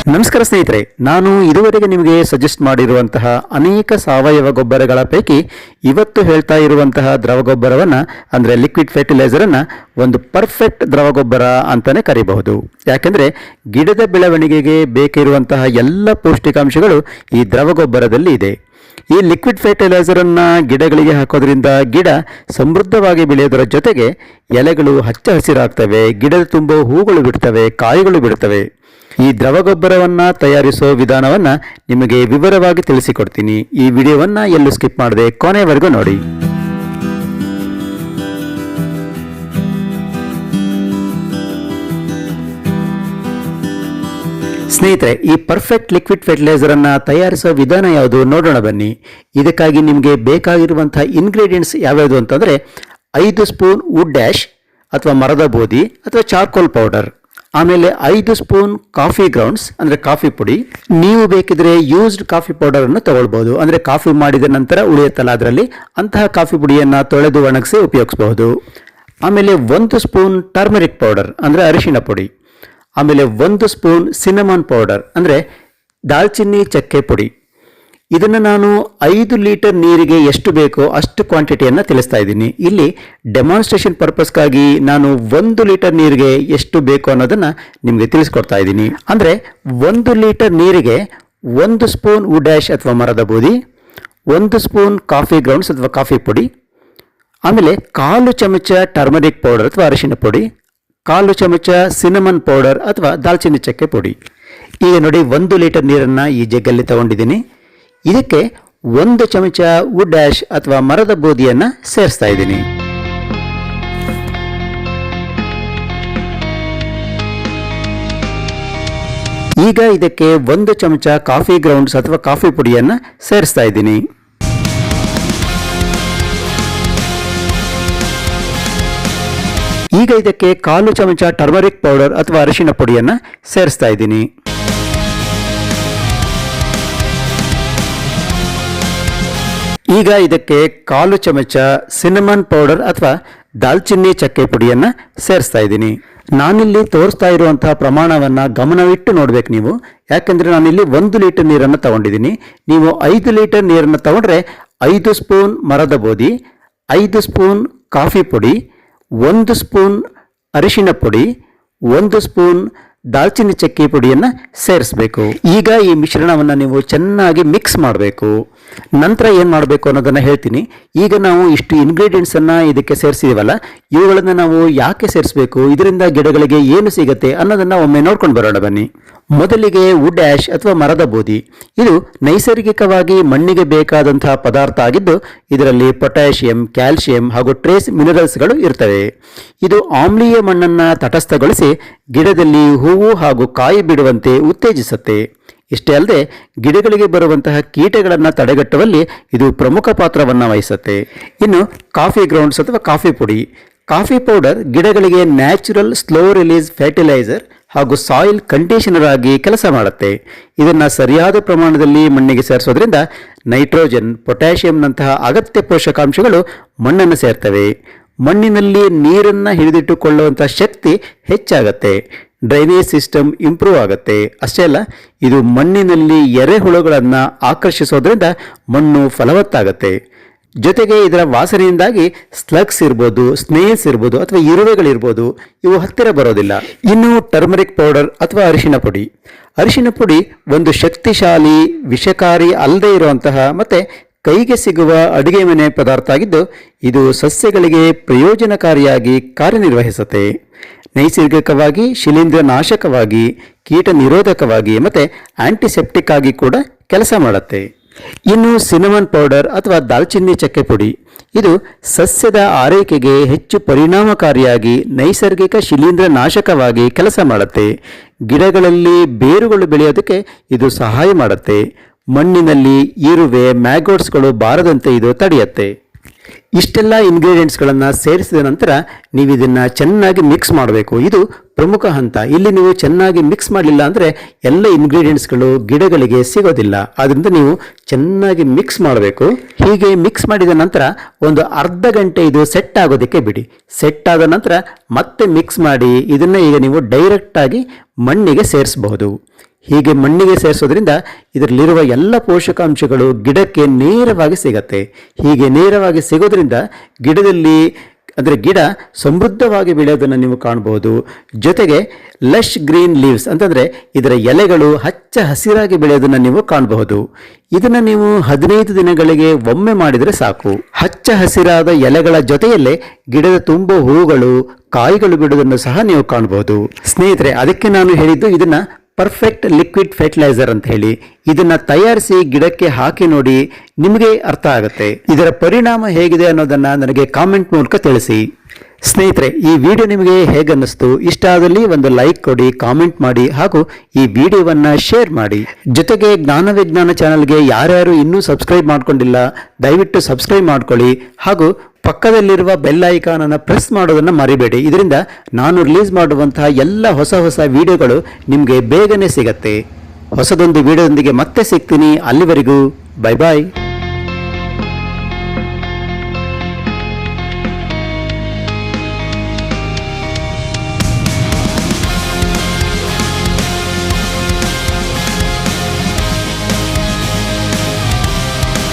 ನಮಸ್ಕಾರ ಸ್ನೇಹಿತರೆ, ನಾನು ಇದುವರೆಗೆ ನಿಮಗೆ ಸಜೆಸ್ಟ್ ಮಾಡಿರುವಂತಹ ಅನೇಕ ಸಾವಯವ ಗೊಬ್ಬರಗಳ ಪೈಕಿ ಇವತ್ತು ಹೇಳ್ತಾ ಇರುವಂತಹ ದ್ರವ ಗೊಬ್ಬರವನ್ನು ಅಂದರೆ ಲಿಕ್ವಿಡ್ ಫರ್ಟಿಲೈಸರನ್ನು ಒಂದು ಪರ್ಫೆಕ್ಟ್ ದ್ರವ ಗೊಬ್ಬರ ಅಂತಲೇ ಕರೀಬಹುದು. ಯಾಕೆಂದರೆ ಗಿಡದ ಬೆಳವಣಿಗೆಗೆ ಬೇಕಿರುವಂತಹ ಎಲ್ಲ ಪೌಷ್ಟಿಕಾಂಶಗಳು ಈ ದ್ರವ ಗೊಬ್ಬರದಲ್ಲಿ ಇದೆ. ಈ ಲಿಕ್ವಿಡ್ ಫರ್ಟಿಲೈಸರನ್ನು ಗಿಡಗಳಿಗೆ ಹಾಕೋದ್ರಿಂದ ಗಿಡ ಸಮೃದ್ಧವಾಗಿ ಬೆಳೆಯೋದರ ಜೊತೆಗೆ ಎಲೆಗಳು ಹಚ್ಚ ಹಸಿರಾಗ್ತವೆ, ಗಿಡದ ತುಂಬ ಹೂಗಳು ಬಿಡ್ತವೆ, ಕಾಯಿಗಳು ಬಿಡ್ತವೆ. ಈ ದ್ರವ ಗೊಬ್ಬರವನ್ನು ತಯಾರಿಸೋ ವಿಧಾನವನ್ನು ನಿಮಗೆ ವಿವರವಾಗಿ ತಿಳಿಸಿಕೊಡ್ತೀನಿ. ಈ ವಿಡಿಯೋವನ್ನು ಎಲ್ಲೂ ಸ್ಕಿಪ್ ಮಾಡದೆ ಕೊನೆವರೆಗೂ ನೋಡಿ. ಸ್ನೇಹಿತರೆ, ಈ ಪರ್ಫೆಕ್ಟ್ ಲಿಕ್ವಿಡ್ ಫರ್ಟಿಲೈಸರನ್ನು ತಯಾರಿಸೋ ವಿಧಾನ ಯಾವುದು ನೋಡೋಣ ಬನ್ನಿ. ಇದಕ್ಕಾಗಿ ನಿಮಗೆ ಬೇಕಾಗಿರುವಂತಹ ಇಂಗ್ರೀಡಿಯೆಂಟ್ಸ್ ಯಾವ್ಯಾವುದು ಅಂತಂದರೆ 5 ಸ್ಪೂನ್ ವುಡ್ ಡ್ಯಾಶ್ ಅಥವಾ ಮರದ ಬೋದಿ ಅಥವಾ ಚಾರ್ಕೋಲ್ ಪೌಡರ್, ಆಮೇಲೆ 5 ಸ್ಪೂನ್ ಕಾಫಿ ಗ್ರೌಂಡ್ಸ್ ಅಂದರೆ ಕಾಫಿ ಪುಡಿ. ನೀವು ಬೇಕಿದ್ರೆ ಯೂಸ್ಡ್ ಕಾಫಿ ಪೌಡರನ್ನು ತಗೊಳ್ಬೋದು, ಅಂದರೆ ಕಾಫಿ ಮಾಡಿದ ನಂತರ ಉಳಿಯುತ್ತಲ್ಲ ಅದರಲ್ಲಿ ಅಂತಹ ಕಾಫಿ ಪುಡಿಯನ್ನು ತೊಳೆದು ಒಣಗಿಸಿ ಉಪಯೋಗಿಸಬಹುದು. ಆಮೇಲೆ 1 ಸ್ಪೂನ್ ಟರ್ಮರಿಕ್ ಪೌಡರ್ ಅಂದರೆ ಅರಿಶಿಣ ಪುಡಿ, ಆಮೇಲೆ 1 ಸ್ಪೂನ್ ಸಿನಮನ್ ಪೌಡರ್ ಅಂದರೆ ದಾಲ್ಚಿನ್ನಿ ಚಕ್ಕೆ ಪುಡಿ. ಇದನ್ನು ನಾನು 5 ಲೀಟರ್ ನೀರಿಗೆ ಎಷ್ಟು ಬೇಕೋ ಅಷ್ಟು ಕ್ವಾಂಟಿಟಿಯನ್ನು ತಿಳಿಸ್ತಾ ಇದ್ದೀನಿ. ಇಲ್ಲಿ ಡೆಮಾನ್ಸ್ಟ್ರೇಷನ್ ಪರ್ಪಸ್ಗಾಗಿ ನಾನು 1 ಲೀಟರ್ ನೀರಿಗೆ ಎಷ್ಟು ಬೇಕು ಅನ್ನೋದನ್ನು ನಿಮಗೆ ತಿಳಿಸ್ಕೊಡ್ತಾ ಇದ್ದೀನಿ. ಅಂದರೆ 1 ಲೀಟರ್ ನೀರಿಗೆ 1 ಸ್ಪೂನ್ ವುಡ್ ಡ್ಯಾಶ್ ಅಥವಾ ಮರದ ಬೂದಿ, 1 ಸ್ಪೂನ್ ಕಾಫಿ ಗ್ರೌಂಡ್ಸ್ ಅಥವಾ ಕಾಫಿ ಪುಡಿ, ಆಮೇಲೆ 1/4 ಚಮಚ ಟರ್ಮರಿಕ್ ಪೌಡರ್ ಅಥವಾ ಅರಿಶಿಣ ಪುಡಿ, 1/4 ಚಮಚ ಸಿನಮನ್ ಪೌಡರ್ ಅಥವಾ ದಾಲ್ಚಿನ್ನಿ ಚಕ್ಕೆ ಪುಡಿ. ಈಗ ನೋಡಿ 1 ಲೀಟರ್ ನೀರನ್ನು ಈ ಜಗ್ಗಲ್ಲಿ ತಗೊಂಡಿದ್ದೀನಿ. ಇದಕ್ಕೆ 1 ಚಮಚ ವುಡ್ ಡ್ಯಾಶ್ ಅಥವಾ ಮರದ ಬೂದಿಯನ್ನು ಸೇರಿಸ್ತಾ ಇದ್ದೀನಿ. ಈಗ ಇದಕ್ಕೆ 1 ಚಮಚ ಕಾಫಿ ಗ್ರೌಂಡ್ಸ್ ಅಥವಾ ಕಾಫಿ ಪುಡಿಯನ್ನು ಸೇರಿಸ್ತಾ ಇದ್ದೀನಿ. ಈಗ ಇದಕ್ಕೆ 1/4 ಚಮಚ ಟರ್ಮರಿಕ್ ಪೌಡರ್ ಅಥವಾ ಅರಿಶಿಣ ಪುಡಿಯನ್ನು ಸೇರಿಸ್ತಾ ಇದ್ದೀನಿ. ಈಗ ಇದಕ್ಕೆ 1/4 ಚಮಚ ಸಿನಮನ್ ಪೌಡರ್ ಅಥವಾ ದಾಲ್ಚಿನ್ನಿ ಚಕ್ಕೆ ಪುಡಿಯನ್ನು ಸೇರಿಸ್ತಾ ಇದ್ದೀನಿ. ನಾನಿಲ್ಲಿ ತೋರಿಸ್ತಾ ಇರುವಂತಹ ಪ್ರಮಾಣವನ್ನು ಗಮನವಿಟ್ಟು ನೋಡಬೇಕು ನೀವು. ಯಾಕೆಂದರೆ ನಾನಿಲ್ಲಿ 1 ಲೀಟರ್ ನೀರನ್ನು ತಗೊಂಡಿದ್ದೀನಿ. ನೀವು 5 ಲೀಟರ್ ನೀರನ್ನು ತಗೊಂಡ್ರೆ 5 ಸ್ಪೂನ್ ಮರದ ಬೋದಿ, 5 ಸ್ಪೂನ್ ಕಾಫಿ ಪುಡಿ, 1 ಸ್ಪೂನ್ ಅರಿಶಿಣ ಪುಡಿ, 1 ಸ್ಪೂನ್ ದಾಲ್ಚಿನ್ನಿ ಚಕ್ಕೆ ಪುಡಿಯನ್ನು ಸೇರಿಸಬೇಕು. ಈಗ ಈ ಮಿಶ್ರಣವನ್ನು ನೀವು ಚೆನ್ನಾಗಿ ಮಿಕ್ಸ್ ಮಾಡಬೇಕು. ನಂತರ ಏನು ಮಾಡಬೇಕು ಅನ್ನೋದನ್ನು ಹೇಳ್ತೀನಿ. ಈಗ ನಾವು ಇಷ್ಟು ಇಂಗ್ರೀಡಿಯೆಂಟ್ಸನ್ನು ಇದಕ್ಕೆ ಸೇರಿಸಿದೀವಲ್ಲ, ಇವುಗಳನ್ನು ನಾವು ಯಾಕೆ ಸೇರಿಸಬೇಕು, ಇದರಿಂದ ಗಿಡಗಳಿಗೆ ಏನು ಸಿಗುತ್ತೆ ಅನ್ನೋದನ್ನು ಒಮ್ಮೆ ನೋಡ್ಕೊಂಡು ಬರೋಣ ಬನ್ನಿ. ಮೊದಲಿಗೆ ವುಡ್ ಡ್ಯಾಶ್ ಅಥವಾ ಮರದ ಬೂದಿ. ಇದು ನೈಸರ್ಗಿಕವಾಗಿ ಮಣ್ಣಿಗೆ ಬೇಕಾದಂತಹ ಪದಾರ್ಥ ಆಗಿದ್ದು ಇದರಲ್ಲಿ ಪೊಟ್ಯಾಷಿಯಂ, ಕ್ಯಾಲ್ಸಿಯಂ ಹಾಗೂ ಟ್ರೇಸ್ ಮಿನರಲ್ಸ್ಗಳು ಇರ್ತವೆ. ಇದು ಆಮ್ಲೀಯ ಮಣ್ಣನ್ನು ತಟಸ್ಥಗೊಳಿಸಿ ಗಿಡದಲ್ಲಿ ಹೂವು ಹಾಗೂ ಕಾಯಿ ಬಿಡುವಂತೆ ಉತ್ತೇಜಿಸುತ್ತೆ. ಇಷ್ಟೇ ಅಲ್ಲದೆ ಗಿಡಗಳಿಗೆ ಬರುವಂತಹ ಕೀಟಗಳನ್ನು ತಡೆಗಟ್ಟುವಲ್ಲಿ ಇದು ಪ್ರಮುಖ ಪಾತ್ರವನ್ನು ವಹಿಸುತ್ತೆ. ಇನ್ನು ಕಾಫಿ ಗ್ರೌಂಡ್ಸ್ ಅಥವಾ ಕಾಫಿ ಪುಡಿ. ಕಾಫಿ ಪೌಡರ್ ಗಿಡಗಳಿಗೆ ನ್ಯಾಚುರಲ್ ಸ್ಲೋ ರಿಲೀಸ್ ಫರ್ಟಿಲೈಸರ್ ಹಾಗೂ ಸಾಯಿಲ್ ಕಂಡೀಷನರ್ ಆಗಿ ಕೆಲಸ ಮಾಡುತ್ತೆ. ಇದನ್ನು ಸರಿಯಾದ ಪ್ರಮಾಣದಲ್ಲಿ ಮಣ್ಣಿಗೆ ಸೇರಿಸೋದ್ರಿಂದ ನೈಟ್ರೋಜನ್, ಪೊಟ್ಯಾಷಿಯಂನಂತಹ ಅಗತ್ಯ ಪೋಷಕಾಂಶಗಳು ಮಣ್ಣನ್ನು ಸೇರ್ತವೆ. ಮಣ್ಣಿನಲ್ಲಿ ನೀರನ್ನು ಹಿಡಿದಿಟ್ಟುಕೊಳ್ಳುವಂಥ ಶಕ್ತಿ ಹೆಚ್ಚಾಗತ್ತೆ. ಡ್ರೈನೇಜ್ ಸಿಸ್ಟಮ್ ಇಂಪ್ರೂವ್ ಆಗುತ್ತೆ. ಅಷ್ಟೇ ಅಲ್ಲ, ಇದು ಮಣ್ಣಿನಲ್ಲಿ ಎರೆಹುಳುಗಳನ್ನು ಆಕರ್ಷಿಸೋದ್ರಿಂದ ಮಣ್ಣು ಫಲವತ್ತಾಗುತ್ತೆ. ಜೊತೆಗೆ ಇದರ ವಾಸನೆಯಿಂದಾಗಿ ಸ್ಲಗ್ಸ್ ಇರ್ಬೋದು, ಸ್ನೇಲ್ಸ್ ಇರ್ಬೋದು ಅಥವಾ ಇರುವೆಗಳಿರ್ಬೋದು, ಇವು ಹತ್ತಿರ ಬರೋದಿಲ್ಲ. ಇನ್ನು ಟರ್ಮರಿಕ್ ಪೌಡರ್ ಅಥವಾ ಅರಿಶಿಣ ಪುಡಿ. ಅರಿಶಿಣ ಪುಡಿ ಒಂದು ಶಕ್ತಿಶಾಲಿ, ವಿಷಕಾರಿ ಅಲ್ಲದೆ ಇರುವಂತಹ ಮತ್ತು ಕೈಗೆ ಸಿಗುವ ಅಡುಗೆ ಮನೆ ಪದಾರ್ಥ ಆಗಿದ್ದು ಇದು ಸಸ್ಯಗಳಿಗೆ ಪ್ರಯೋಜನಕಾರಿಯಾಗಿ ಕಾರ್ಯನಿರ್ವಹಿಸುತ್ತೆ. ನೈಸರ್ಗಿಕವಾಗಿ ಶಿಲೀಂಧ್ರ ನಾಶಕವಾಗಿ, ಕೀಟ ನಿರೋಧಕವಾಗಿ ಮತ್ತು ಆಂಟಿಸೆಪ್ಟಿಕ್ ಆಗಿ ಕೂಡ ಕೆಲಸ ಮಾಡುತ್ತೆ. ಇನ್ನು ಸಿನಮನ್ ಪೌಡರ್ ಅಥವಾ ದಾಲ್ಚಿನ್ನಿ ಚಕ್ಕೆ ಪುಡಿ. ಇದು ಸಸ್ಯದ ಆರೈಕೆಗೆ ಹೆಚ್ಚು ಪರಿಣಾಮಕಾರಿಯಾಗಿ ನೈಸರ್ಗಿಕ ಶಿಲೀಂಧ್ರ ನಾಶಕವಾಗಿ ಕೆಲಸ ಮಾಡುತ್ತೆ. ಗಿಡಗಳಲ್ಲಿ ಬೇರುಗಳು ಬೆಳೆಯೋದಕ್ಕೆ ಇದು ಸಹಾಯ ಮಾಡುತ್ತೆ. ಮಣ್ಣಿನಲ್ಲಿ ಇರುವೆ, ಮ್ಯಾಗೋಟ್ಸ್ಗಳು ಬಾರದಂತೆ ಇದು ತಡೆಯುತ್ತೆ. ಇಷ್ಟೆಲ್ಲ ಇಂಗ್ರೀಡಿಯೆಂಟ್ಸ್ಗಳನ್ನು ಸೇರಿಸಿದ ನಂತರ ನೀವು ಇದನ್ನು ಚೆನ್ನಾಗಿ ಮಿಕ್ಸ್ ಮಾಡಬೇಕು. ಇದು ಪ್ರಮುಖ ಹಂತ. ಇಲ್ಲಿ ನೀವು ಚೆನ್ನಾಗಿ ಮಿಕ್ಸ್ ಮಾಡಲಿಲ್ಲ ಅಂದರೆ ಎಲ್ಲ ಇಂಗ್ರೀಡಿಯೆಂಟ್ಸ್ಗಳು ಗಿಡಗಳಿಗೆ ಸಿಗೋದಿಲ್ಲ. ಆದ್ದರಿಂದ ನೀವು ಚೆನ್ನಾಗಿ ಮಿಕ್ಸ್ ಮಾಡಬೇಕು. ಹೀಗೆ ಮಿಕ್ಸ್ ಮಾಡಿದ ನಂತರ ಒಂದು ಅರ್ಧ ಗಂಟೆ ಇದು ಸೆಟ್ ಆಗೋದಕ್ಕೆ ಬಿಡಿ. ಸೆಟ್ ಆದ ನಂತರ ಮತ್ತೆ ಮಿಕ್ಸ್ ಮಾಡಿ ಇದನ್ನು ಈಗ ನೀವು ಡೈರೆಕ್ಟಾಗಿ ಮಣ್ಣಿಗೆ ಸೇರಿಸಬಹುದು. ಹೀಗೆ ಮಣ್ಣಿಗೆ ಸೇರಿಸೋದ್ರಿಂದ ಇದರಲ್ಲಿರುವ ಎಲ್ಲ ಪೋಷಕಾಂಶಗಳು ಗಿಡಕ್ಕೆ ನೇರವಾಗಿ ಸಿಗತ್ತೆ. ಹೀಗೆ ನೇರವಾಗಿ ಸಿಗೋದ್ರಿಂದ ಗಿಡದಲ್ಲಿ ಅಂದರೆ ಗಿಡ ಸಮೃದ್ಧವಾಗಿ ಬೆಳೆಯೋದನ್ನು ನೀವು ಕಾಣಬಹುದು. ಜೊತೆಗೆ ಲಶ್ ಗ್ರೀನ್ ಲೀವ್ಸ್ ಅಂತಂದರೆ ಇದರ ಎಲೆಗಳು ಹಚ್ಚ ಹಸಿರಾಗಿ ಬೆಳೆಯೋದನ್ನು ನೀವು ಕಾಣಬಹುದು. ಇದನ್ನು ನೀವು 15 ದಿನಗಳಿಗೆ ಒಮ್ಮೆ ಮಾಡಿದರೆ ಸಾಕು. ಹಚ್ಚ ಹಸಿರಾದ ಎಲೆಗಳ ಜೊತೆಯಲ್ಲೇ ಗಿಡದ ತುಂಬ ಹೂಗಳು ಕಾಯಿಗಳು ಬಿಡುವುದನ್ನು ಸಹ ನೀವು ಕಾಣಬಹುದು. ಸ್ನೇಹಿತರೆ, ಅದಕ್ಕೆ ನಾನು ಹೇಳಿದ್ದು ಇದನ್ನ ಪರ್ಫೆಕ್ಟ್ ಲಿಕ್ವಿಡ್ ಫರ್ಟಿಲೈಸರ್ ಅಂತ ಹೇಳಿ. ಇದನ್ನ ತಯಾರಿಸಿ ಗಿಡಕ್ಕೆ ಹಾಕಿ ನೋಡಿ, ನಿಮಗೆ ಅರ್ಥ ಆಗುತ್ತೆ. ಇದರ ಪರಿಣಾಮ ಹೇಗಿದೆ ಅನ್ನೋದನ್ನ ನನಗೆ ಕಾಮೆಂಟ್ ಮೂಲಕ ತಿಳಿಸಿ. ಸ್ನೇಹಿತರೆ, ಈ ವಿಡಿಯೋ ನಿಮಗೆ ಹೇಗನ್ನಿಸ್ತು? ಇಷ್ಟ ಆದಲ್ಲಿ ಒಂದು ಲೈಕ್ ಕೊಡಿ, ಕಾಮೆಂಟ್ ಮಾಡಿ ಹಾಗೂ ಈ ವಿಡಿಯೋವನ್ನ ಶೇರ್ ಮಾಡಿ. ಜೊತೆಗೆ ಜ್ಞಾನ ವಿಜ್ಞಾನ ಚಾನಲ್ಗೆ ಯಾರ್ಯಾರು ಇನ್ನೂ ಸಬ್ಸ್ಕ್ರೈಬ್ ಮಾಡ್ಕೊಂಡಿಲ್ಲ ದಯವಿಟ್ಟು ಸಬ್ಸ್ಕ್ರೈಬ್ ಮಾಡ್ಕೊಳ್ಳಿ ಹಾಗೂ ಪಕ್ಕದಲ್ಲಿರುವ ಬೆಲ್ ಐಕಾನ್ ಅನ್ನು ಪ್ರೆಸ್ ಮಾಡೋದನ್ನು ಮರಿಬೇಡಿ. ಇದರಿಂದ ನಾನು ರಿಲೀಸ್ ಮಾಡುವಂತಹ ಎಲ್ಲ ಹೊಸ ವಿಡಿಯೋಗಳು ನಿಮಗೆ ಬೇಗನೆ ಸಿಗತ್ತೆ. ಹೊಸದೊಂದು ವಿಡಿಯೋದೊಂದಿಗೆ ಮತ್ತೆ ಸಿಗ್ತೀನಿ. ಅಲ್ಲಿವರೆಗೂ ಬೈ ಬಾಯ್.